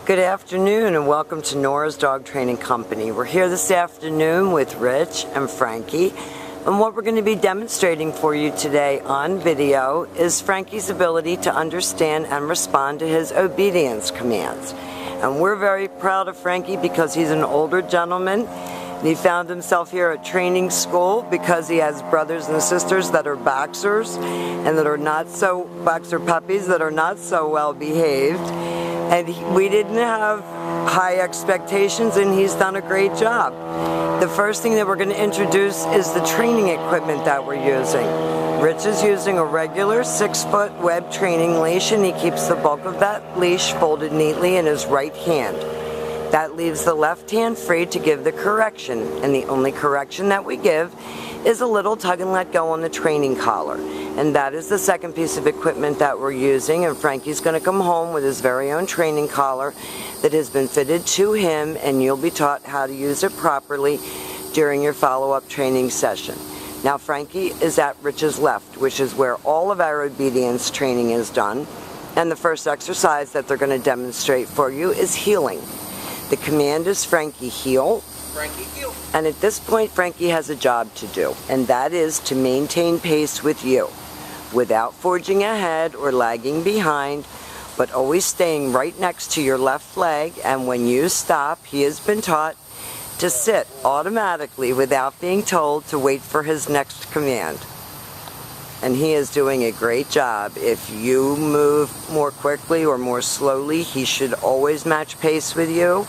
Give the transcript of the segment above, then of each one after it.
Good afternoon and welcome to Nora's Dog Training Company. We're here this afternoon with Rich and Frankie, and what we're going to be demonstrating for you today on video is Frankie's ability to understand and respond to his obedience commands. And we're very proud of Frankie because he's an older gentleman. And he found himself here at training school because he has brothers and sisters that are boxers and that are not so, boxer puppies that are not so well behaved. And we didn't have high expectations, and he's done a great job. The first thing that we're going to introduce is the training equipment that we're using. Rich is using a regular 6-foot web training leash, and he keeps the bulk of that leash folded neatly in his right hand. That leaves the left hand free to give the correction, and the only correction that we give is a little tug and let go on the training collar. And that is the second piece of equipment that we're using, and Frankie's going to come home with his very own training collar that has been fitted to him, and you'll be taught how to use it properly during your follow-up training session. Now Frankie is at Rich's left, which is where all of our obedience training is done, and the first exercise that they're going to demonstrate for you is heeling. The command is Frankie heel. Frankie heel. And at this point, Frankie has a job to do, and that is to maintain pace with you without forging ahead or lagging behind, but always staying right next to your left leg. And when you stop, he has been taught to sit automatically without being told to wait for his next command. And he is doing a great job. If you move more quickly or more slowly, he should always match pace with you.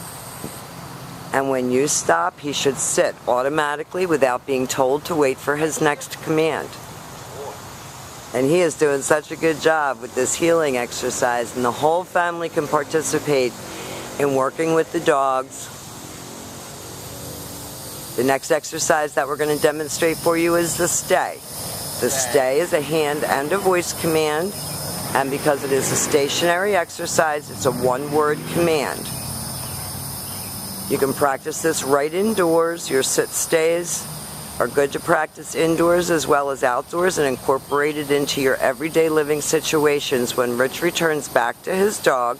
And when you stop, he should sit automatically without being told to wait for his next command. And he is doing such a good job with this heeling exercise, and the whole family can participate in working with the dogs. The next exercise that we're going to demonstrate for you is the stay. The stay is a hand and a voice command, and because it is a stationary exercise, it's a one-word command. You can practice this right indoors. Your sit stays are good to practice indoors as well as outdoors and incorporate it into your everyday living situations. When Rich returns back to his dog,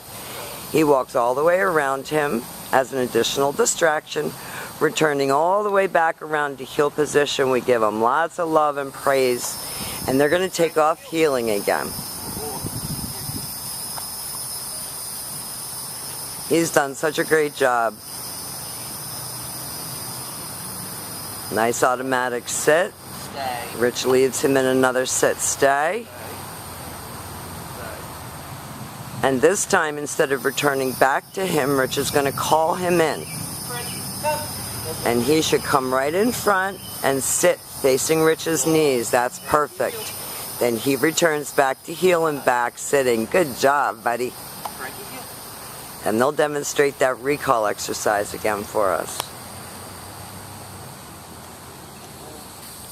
he walks all the way around him as an additional distraction, returning all the way back around to heel position. We give him lots of love and praise, and they're going to take off heeling again. He's done such a great job. Nice automatic sit. Stay. Rich leaves him in another sit stay. And this time, instead of returning back to him, Rich is going to call him in. And he should come right in front and sit facing Rich's knees. That's perfect. Then he returns back to heel and back, sitting. Good job, buddy. And they'll demonstrate that recall exercise again for us.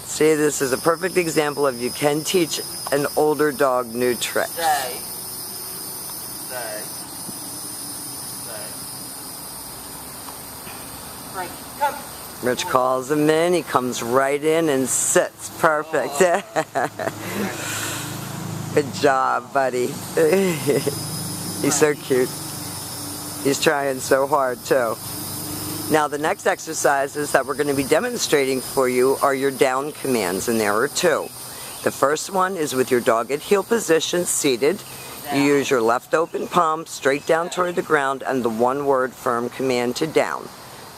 See, this is a perfect example of you can teach an older dog new tricks. Stay. Stay. Stay. Frankie, come. Rich calls him in, he comes right in and sits. Perfect. Good job, buddy. He's so cute. He's trying so hard, too. Now the next exercises that we're going to be demonstrating for you are your down commands, and there are two. The first one is with your dog at heel position, seated. You use your left open palm straight down toward the ground and the one-word firm command to down.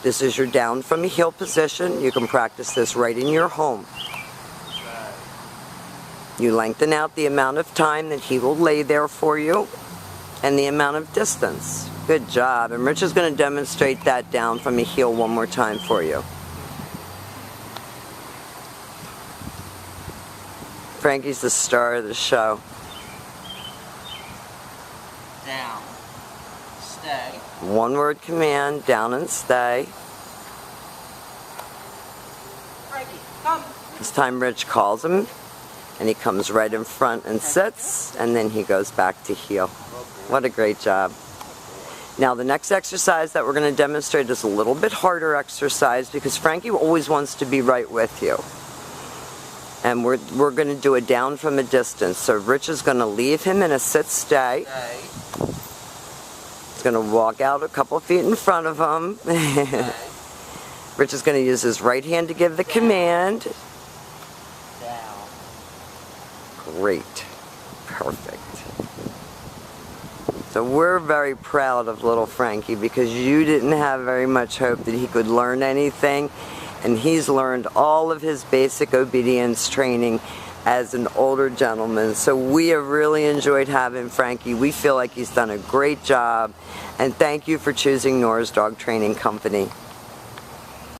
This is your down from a heel position. You can practice this right in your home. You lengthen out the amount of time that he will lay there for you and the amount of distance. Good job. And Rich is going to demonstrate that down from a heel one more time for you. Frankie's the star of the show. Down. Stay. One-word command, down and stay. Frankie, come. This time Rich calls him, and he comes right in front and sits, and then he goes back to heel. What a great job. Now the next exercise that we're going to demonstrate is a little bit harder exercise because Frankie always wants to be right with you. And we're going to do it down from a distance. So Rich is going to leave him in a sit stay. He's going to walk out a couple feet in front of him. Stay. Rich is going to use his right hand to give the command. Down. Great. Perfect. So we're very proud of little Frankie because you didn't have very much hope that he could learn anything, and he's learned all of his basic obedience training as an older gentleman. So we have really enjoyed having Frankie. We feel like he's done a great job, and thank you for choosing Nora's Dog Training Company.